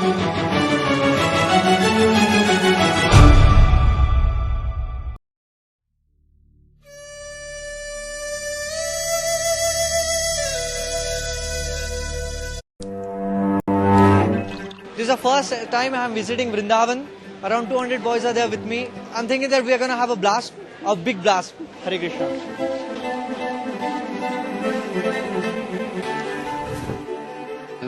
This is the first time I am visiting Vrindavan. Around 200 boys are there with me. I'm thinking that we are going to have a blast, a big blast. Hare Krishna.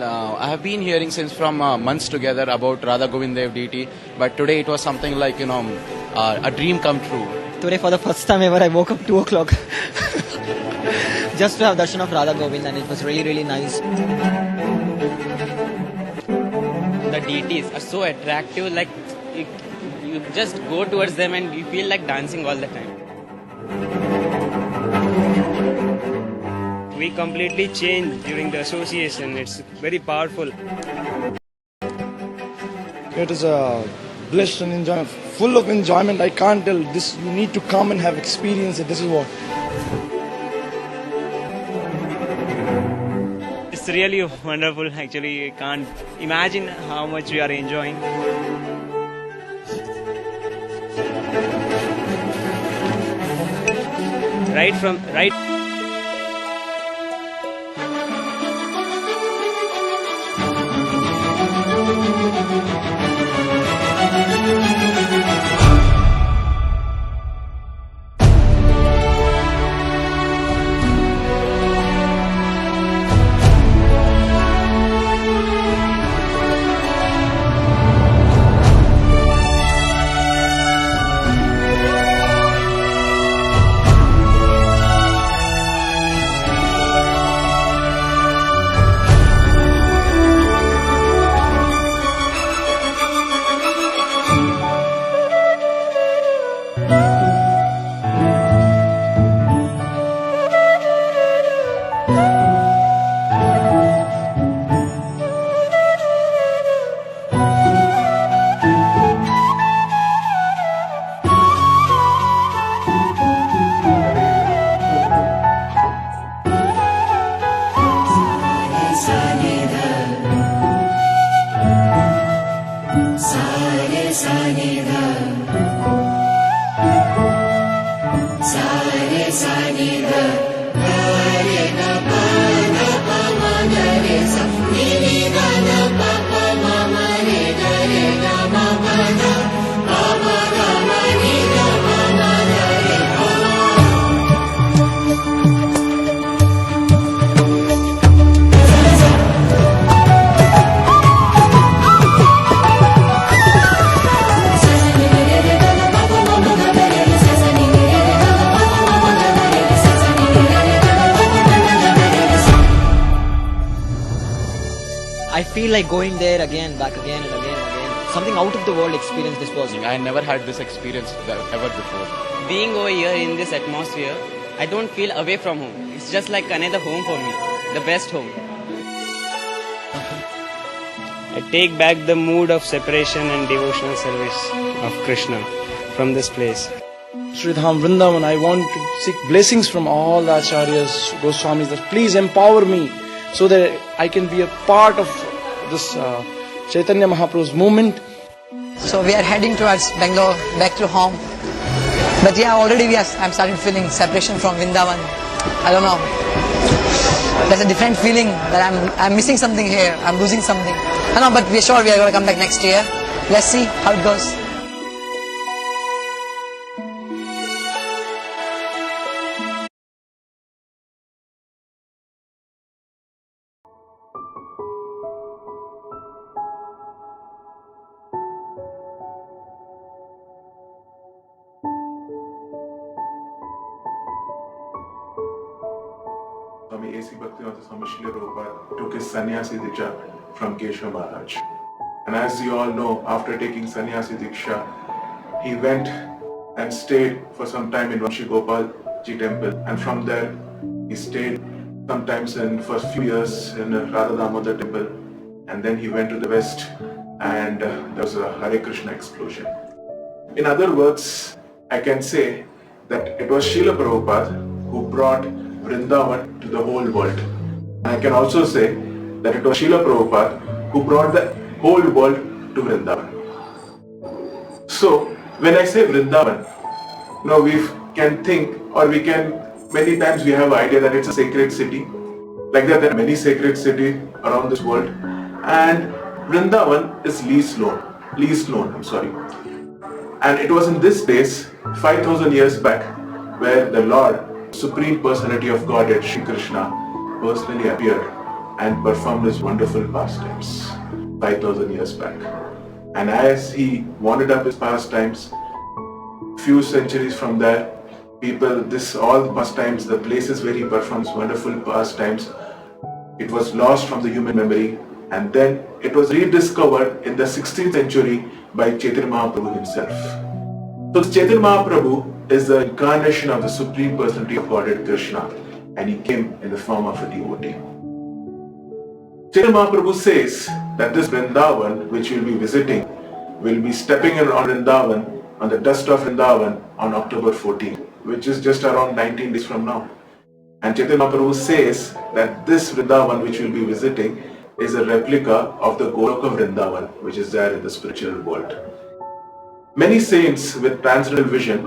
I have been hearing since from months together about Radha Govind Dev deity, but today it was something like, a dream come true. Today for the first time ever I woke up 2 o'clock just to have darshan of Radha Govind, and it was really, really nice. The deities are so attractive, like you just go towards them and you feel like dancing all the time. We completely change during the association. It's very powerful. It is a bliss and enjoyment, full of enjoyment. I can't tell this. You need to come and have experience it. This is what. It's really wonderful. Actually, I can't imagine how much we are enjoying. Right. I feel like going there again, back again and again and again. Something out of the world experience this was. I never had this experience ever before. Being over here in this atmosphere, I don't feel away from home. It's just like another home for me, the best home. I take back the mood of separation and devotional service of Krishna from this place. Sri Dham Vrindavan, I want to seek blessings from all the acharyas, Goswamis, that please empower me so that I can be a part of this Chaitanya Mahaprabhu's movement. So we are heading towards Bangalore, back to home. But yeah, already I'm starting feeling separation from Vrindavan. I don't know. There's a different feeling that I'm missing something here. I'm losing something. I know, but we're sure we are going to come back next year. Let's see how it goes. Swami A.C. Bhaktivinoda Swami Srila Prabhupada took his sannyasi diksha from Keshav Maharaj. And as you all know, after taking sannyasi diksha, he went and stayed for some time in Vanshi Gopal Ji temple, and from there he stayed sometimes for a few years in Radha Damodar temple, and then he went to the west and there was a Hare Krishna explosion. In other words, I can say that it was Srila Prabhupada who brought Vrindavan to the whole world. I can also say that it was Srila Prabhupada who brought the whole world to Vrindavan. So when I say Vrindavan, we can think, or we can, many times we have idea that it's a sacred city. Like that, there are many sacred cities around this world, and Vrindavan is least known. And it was in this place, 5,000 years back, where the Lord, Supreme Personality of Godhead, Shri Krishna, personally appeared and performed his wonderful pastimes 5,000 years back. And as he wandered up his pastimes, few centuries from there, all the pastimes, the places where he performs wonderful pastimes, it was lost from the human memory, and then it was rediscovered in the 16th century by Chaitanya Mahaprabhu himself. So Chaitanya Mahaprabhu is the incarnation of the Supreme Personality of Godhead Krishna, and he came in the form of a devotee. Chaitanya Mahaprabhu says that this Vrindavan, which we'll be visiting, will be stepping in on Vrindavan, on the dust of Vrindavan, on October 14, which is just around 19 days from now. And Chaitanya Mahaprabhu says that this Vrindavan, which we'll be visiting, is a replica of the Goloka Vrindavan, which is there in the spiritual world. Many saints with transcendental vision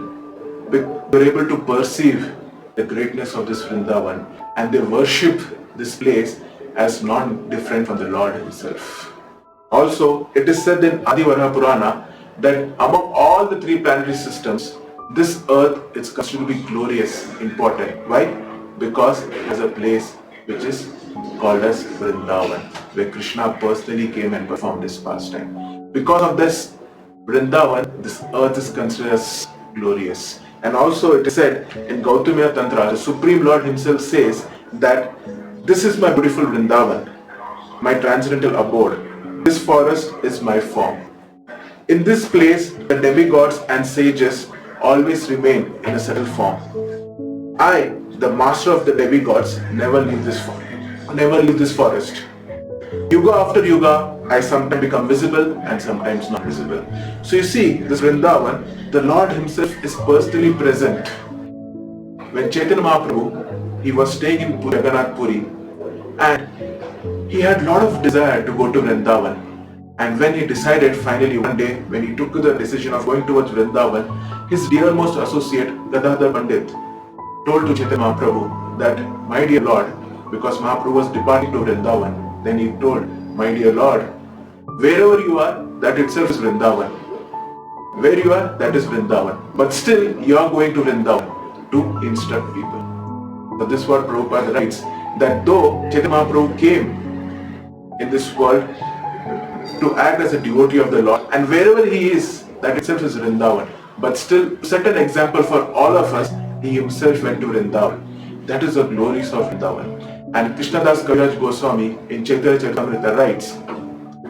were able to perceive the greatness of this Vrindavan, and they worship this place as not different from the Lord himself. Also, it is said in Adivaraha Purana that among all the three planetary systems, this earth is considered to be glorious, important. Why? Because it has a place which is called as Vrindavan, where Krishna personally came and performed his pastime. Because of this Vrindavan, this earth is considered as glorious. And also it is said in Gautamiya Tantra, the Supreme Lord himself says that this is my beautiful Vrindavan, my transcendental abode. This forest is my form. In this place, the demigods and sages always remain in a subtle form. I, the master of the demigods, never leave this forest. Yuga after yuga, I sometimes become visible and sometimes not visible. So you see, this Vrindavan, the Lord himself is personally present. When Chaitanya Mahaprabhu, he was staying in Jagannath Puri, and he had a lot of desire to go to Vrindavan. And when he decided finally one day, when he took the decision of going towards Vrindavan, his dearmost associate, Gadadhar Pandit, told to Chaitanya Mahaprabhu that, my dear Lord, because Mahaprabhu was departing to Vrindavan, then he told, my dear Lord, wherever you are, that itself is Vrindavan. Where you are, that is Vrindavan. But still, you are going to Vrindavan to instruct people. So this is what Prabhupada writes, that though Chaitanya Mahaprabhu came in this world to act as a devotee of the Lord, and wherever he is, that itself is Vrindavan. But still, to set an example for all of us, he himself went to Vrindavan. That is the glories of Vrindavan. And Krishnadas Kaviraj Goswami in Chaitanya Charitamrita writes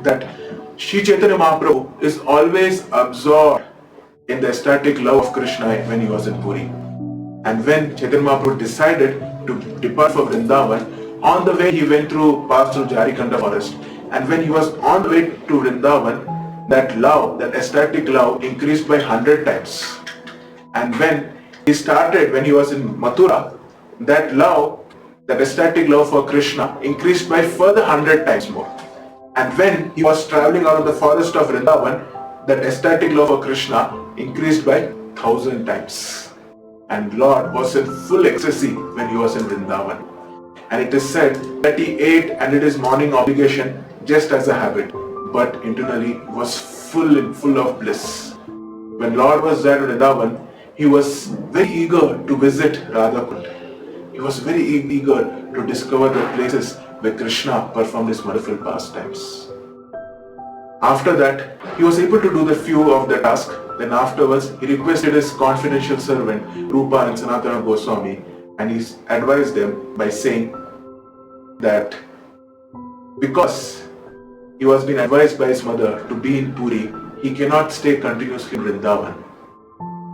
that Shri Chaitanya Mahaprabhu is always absorbed in the ecstatic love of Krishna when he was in Puri. And when Chaitanya Mahaprabhu decided to depart for Vrindavan, on the way he went passed through Jarikanda forest. And when he was on the way to Vrindavan, that love, that ecstatic love increased by 100 times. And when he was in Mathura, that love, that ecstatic love for Krishna increased by further 100 times more. And when he was traveling out of the forest of Vrindavan, that ecstatic love for Krishna increased by 1,000 times. And Lord was in full ecstasy when he was in Vrindavan. And it is said that he ate and did his morning obligation just as a habit, but internally was full of bliss. When Lord was there in Vrindavan, he was very eager to visit Radhakund. He was very eager to discover the places where Krishna performed his wonderful pastimes. After that, he was able to do the few of the task. Then afterwards, he requested his confidential servant, Rupa and Sanatana Goswami, and he advised them by saying that because he was being advised by his mother to be in Puri, he cannot stay continuously in Vrindavan.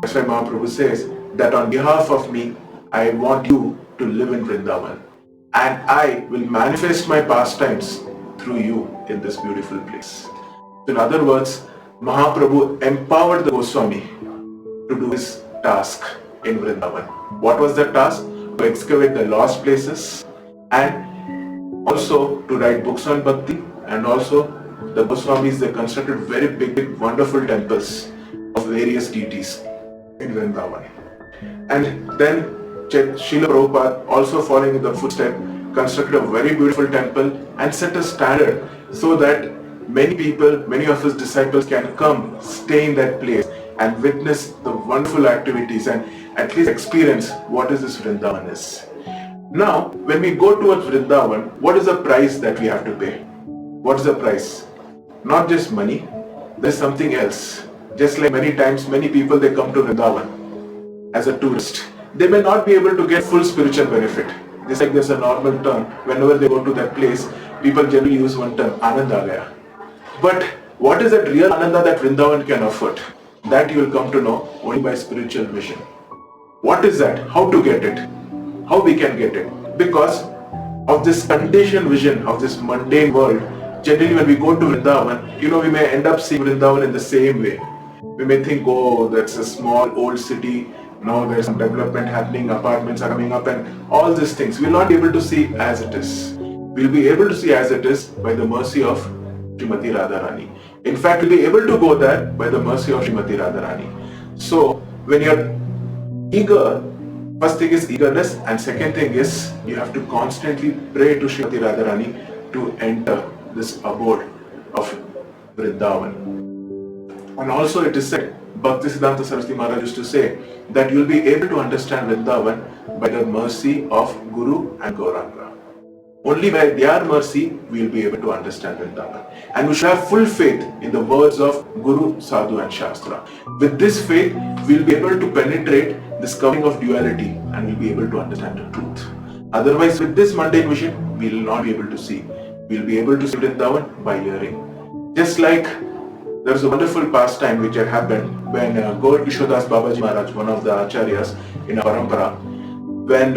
That's why Mahaprabhu says that on behalf of me, I want you to live in Vrindavan, and I will manifest my pastimes through you in this beautiful place. In other words, Mahaprabhu empowered the Goswami to do his task in Vrindavan. What was the task? To excavate the lost places and also to write books on bhakti, and also the Goswamis, they constructed very big, wonderful temples of various deities in Vrindavan. And then Srila Prabhupada, also following in the footstep, constructed a very beautiful temple and set a standard so that many people, many of his disciples can come, stay in that place and witness the wonderful activities and at least experience what is this Vrindavan is. Now, when we go towards Vrindavan, what is the price that we have to pay? What is the price? Not just money, there is something else. Just like many times, many people, they come to Vrindavan as a tourist. They may not be able to get full spiritual benefit. Just like there's a normal term, whenever they go to that place, people generally use one term, Ananda Gaya. But what is that real Ananda that Vrindavan can offer? That you will come to know only by spiritual vision. What is that? How to get it? How we can get it? Because of this conditioned vision of this mundane world, generally when we go to Vrindavan, we may end up seeing Vrindavan in the same way. We may think, oh, that's a small old city, now there's some development happening, apartments are coming up and all these things. We'll not be able to see as it is. We'll be able to see as it is by the mercy of Srimati Radharani. In fact, we'll be able to go there by the mercy of Srimati Radharani. So, when you're eager, first thing is eagerness, and second thing is you have to constantly pray to Srimati Radharani to enter this abode of Vrindavan. And also it is said, Bhaktisiddhanta Saraswati Maharaj used to say that you'll be able to understand Vrindavan by the mercy of Guru and Gauranga. Only by their mercy we will be able to understand Vrindavan. And we should have full faith in the words of Guru, Sadhu and Shastra. With this faith, we will be able to penetrate this covering of duality and we will be able to understand the truth. Otherwise, with this mundane vision, we will not be able to see. We will be able to see Vrindavan by hearing. Just like there was a wonderful pastime which had happened when Gaur Kishodas Babaji Maharaj, one of the acharyas in our parampara, when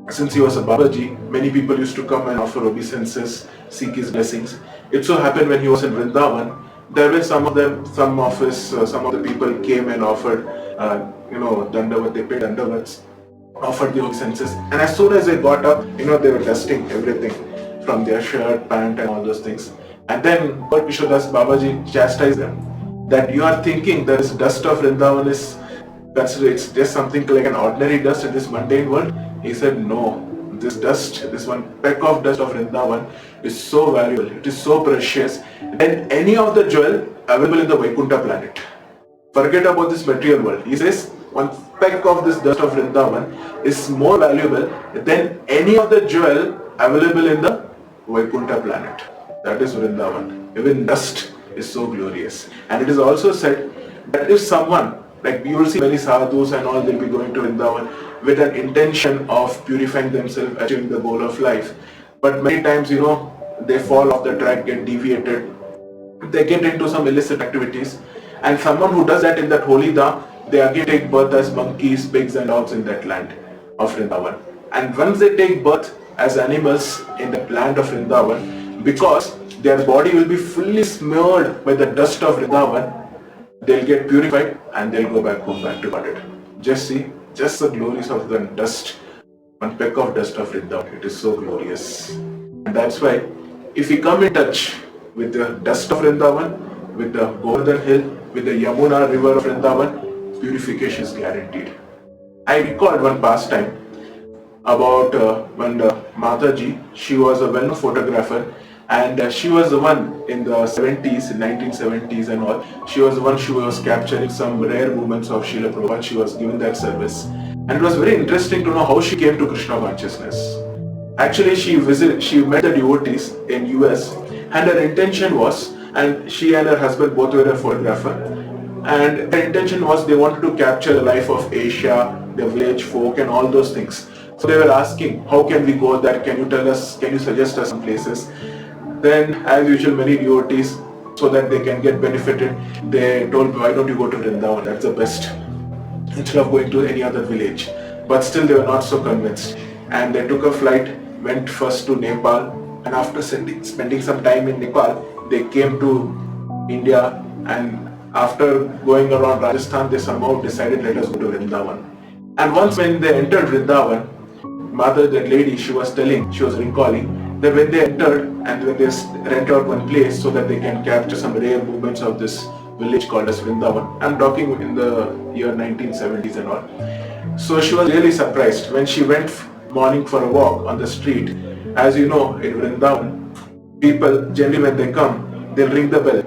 since he was a Babaji, many people used to come and offer obeisances, seek his blessings. It so happened when he was in Vrindavan, there were some of the people came and offered, dandavat, they paid dandavats, offered the obeisances. And as soon as they got up, they were dusting everything from their shirt, pant and all those things. And then Gaur Kishodas Babaji chastised them that you are thinking this dust of Vrindavan is considered it's just something like an ordinary dust in this mundane world. He said, no, this dust, this one peck of dust of Vrindavan is so valuable, it is so precious than any of the jewel available in the Vaikuntha planet. Forget about this material world. He says, one peck of this dust of Vrindavan is more valuable than any of the jewel available in the Vaikuntha planet. That is Vrindavan. Even dust is so glorious. And it is also said that if someone, like you will see many sadhus and all, they'll be going to Vrindavan with an intention of purifying themselves, achieving the goal of life. But many times, they fall off the track, get deviated, they get into some illicit activities. And someone who does that in that holy dham, they again take birth as monkeys, pigs and dogs in that land of Vrindavan. And once they take birth as animals in the land of Vrindavan, because their body will be fully smeared by the dust of Vrindavan, they'll get purified and they'll go back home, back to Godhead. Just see, just the glories of the dust, one peck of dust of Vrindavan. It is so glorious. And that's why, if we come in touch with the dust of Vrindavan, with the Govardhan hill, with the Yamuna river of Vrindavan, purification is guaranteed. I recalled one pastime about when Mataji, she was a well-known photographer, and she was the one in the 70s, 1970s and all, she was the one, she was capturing some rare moments of Srila Prabhupada, she was giving that service. And it was very interesting to know how she came to Krishna consciousness. Actually, she met the devotees in US, and her intention was, and she and her husband both were a photographer, and their intention was they wanted to capture the life of Asia, the village folk and all those things. So they were asking, how can we go there? Can you suggest us some places? Then, as usual, many devotees, so that they can get benefited, they told me, why don't you go to Vrindavan? That's the best, instead of going to any other village. But still they were not so convinced. And they took a flight, went first to Nepal, and after spending some time in Nepal, they came to India, and after going around Rajasthan, they somehow decided, let us go to Vrindavan. And once when they entered Vrindavan, Mother, that lady, she was recalling that when they entered and when they rent out one place so that they can capture some rare moments of this village called as Vrindavan. I'm talking in the year 1970s and all. So she was really surprised when she went morning for a walk on the street. As you know, in Vrindavan, people generally when they come, they'll ring the bell.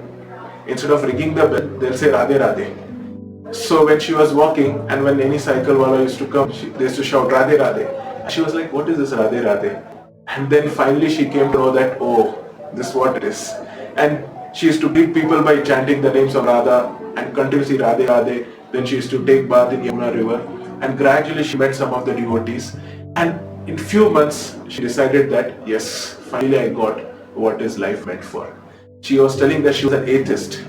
Instead of ringing the bell, they'll say Radhe Radhe. So when she was walking and when any cycle wala used to come, they used to shout Radhe Radhe. She was like, what is this Radhe Radhe? And then finally she came to know that, oh, this is what it is. And she used to greet people by chanting the names of Radha and continuously Radhe Radhe. Then she used to take bath in Yamuna river. And gradually she met some of the devotees. And in few months she decided that, yes, finally I got what is life meant for. She was telling that she was an atheist.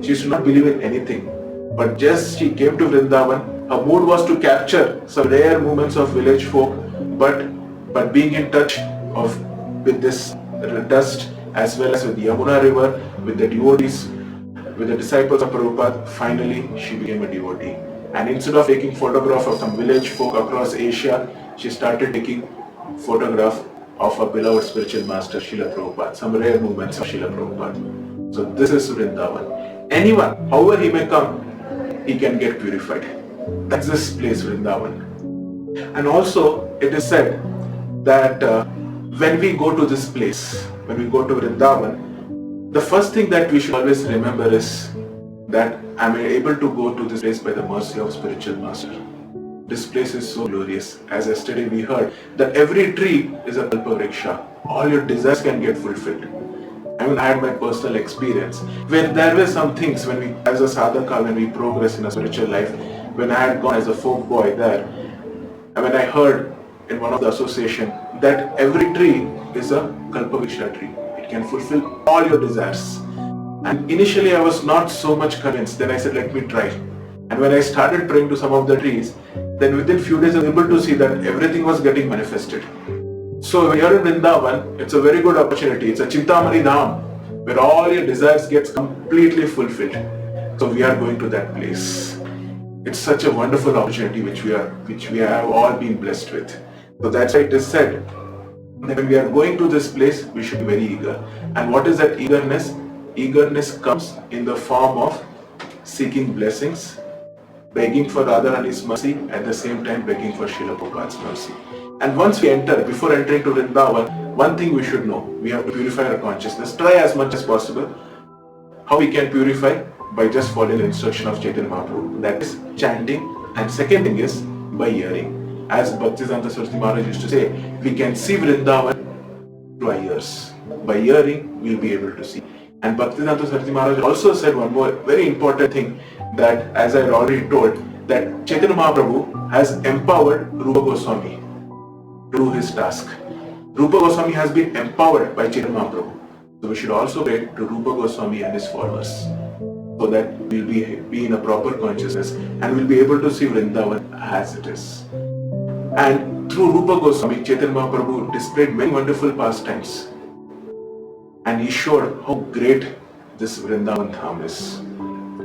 She used to not believe in anything. But just she came to Vrindavan, her mood was to capture some rare moments of village folk, but being in touch with this dust as well as with the Yamuna river, with the devotees, with the disciples of Prabhupada, finally she became a devotee. And instead of taking photograph of some village folk across Asia, she started taking photograph of her beloved spiritual master Srila Prabhupada, some rare moments of Srila Prabhupada. So this is Vrindavan. Anyone, however he may come, he can get purified. That's this place, Vrindavan. And also, it is said that when we go to this place, when we go to Vrindavan, the first thing that we should always remember is that I am able to go to this place by the mercy of spiritual master. This place is so glorious. As yesterday we heard that every tree is a kalpavriksha. All your desires can get fulfilled. I mean, I had my personal experience when there were some things when we, as a sadhaka, when we progress in a spiritual life, when I had gone as a folk boy there, and when I heard in one of the association that every tree is a kalpavriksha tree. It can fulfill all your desires. And initially I was not so much convinced. Then I said, let me try. And when I started praying to some of the trees, then within few days I was able to see that everything was getting manifested. So here in Vrindavan, it's a very good opportunity. It's a Chintamani Dham, where all your desires gets completely fulfilled. So we are going to that place. It's such a wonderful opportunity which we have all been blessed with. So that's why it is said that when we are going to this place, we should be very eager. And what is that eagerness? Eagerness comes in the form of seeking blessings, begging for Radharani's mercy, at the same time begging for Srila Prabhupada's mercy. And once we enter, before entering to Vrindavan, one thing we should know, we have to purify our consciousness. Try as much as possible. How we can purify? By just following the instruction of Chaitanya Mahaprabhu. That is chanting. And second thing is by hearing. As Bhaktisiddhanta Saraswati Maharaj used to say, we can see Vrindavan through our ears. By hearing, we will be able to see. And Bhaktisiddhanta Saraswati Maharaj also said one more very important thing, that as I had already told, that Chaitanya Mahaprabhu has empowered Rupa Goswami to do his task. Rupa Goswami has been empowered by Chaitanya Mahaprabhu. So we should also pray to Rupa Goswami and his followers, so that we'll be in a proper consciousness and we'll be able to see Vrindavan as it is. And through Rupa Goswami, Chaitanya Mahaprabhu displayed many wonderful pastimes. And he showed how great this Vrindavan Dham is.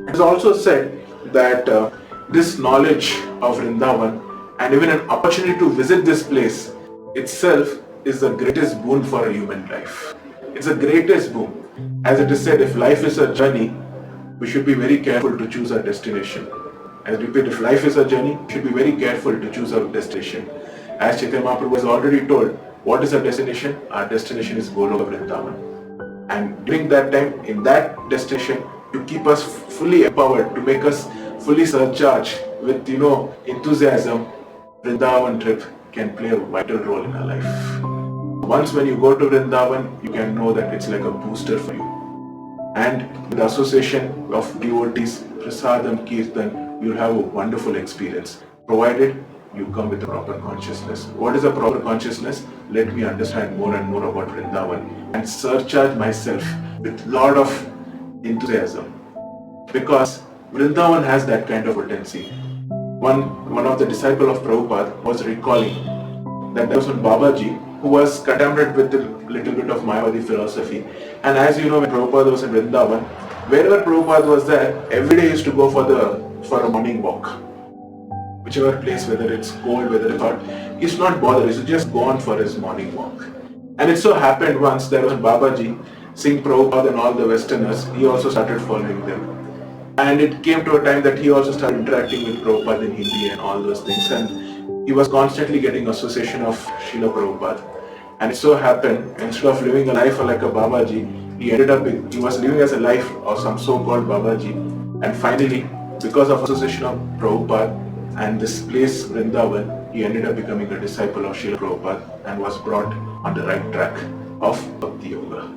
It is also said that this knowledge of Vrindavan and even an opportunity to visit this place itself is the greatest boon for a human life. It's the greatest boon. As it is said, if life is a journey, we should be very careful to choose our destination. I repeat, if life is a journey, we should be very careful to choose our destination. As Chaitanya Mahaprabhu has already told, what is our destination? Our destination is Goloka Vrindavan. And during that time, in that destination, to keep us fully empowered, to make us fully surcharged with, enthusiasm, Vrindavan trip can play a vital role in our life. Once when you go to Vrindavan, you can know that it's like a booster for you. And with the association of devotees, Prasadam, Kirtan, you'll have a wonderful experience, provided you come with a proper consciousness. What is a proper consciousness? Let me understand more and more about Vrindavan and surcharge myself with lot of enthusiasm, because Vrindavan has that kind of potency. One of the disciples of Prabhupada was recalling that there was one Babaji who was contaminated with a little bit of Mayavadi philosophy. And as you know, when Prabhupada was in Vrindavan, wherever Prabhupada was there, every day he used to go for a morning walk. Whichever place, whether it's cold, whether it's hot, he's not bothered. He's just gone for his morning walk. And it so happened once there was Babaji, Singh Prabhupada and all the Westerners, he also started following them. And it came to a time that he also started interacting with Prabhupada in Hindi and all those things. And he was constantly getting association of Srila Prabhupada. And it so happened, instead of living a life like a Babaji, he was living as a life of some so-called Babaji. And finally, because of association of Prabhupada and this place Vrindavan, he ended up becoming a disciple of Srila Prabhupada and was brought on the right track of Bhakti Yoga.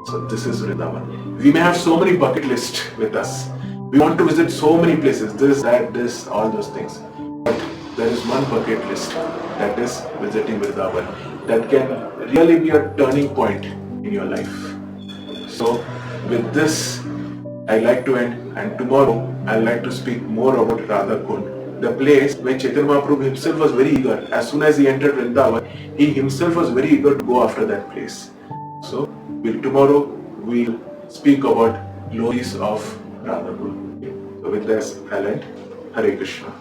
So this is Vrindavan. We may have so many bucket lists with us. We want to visit so many places, this, that, this, all those things. But there is one bucket list, that is visiting Vrindavan. That can really be a turning point in your life. So with this, I like to end, and tomorrow I like to speak more about Radha Kund, the place where Chaitanya Mahaprabhu himself was very eager. As soon as he entered Vrindavan, he himself was very eager to go after that place. So tomorrow we'll speak about glories of Radha Kund. So with this, I'll end. Hare Krishna.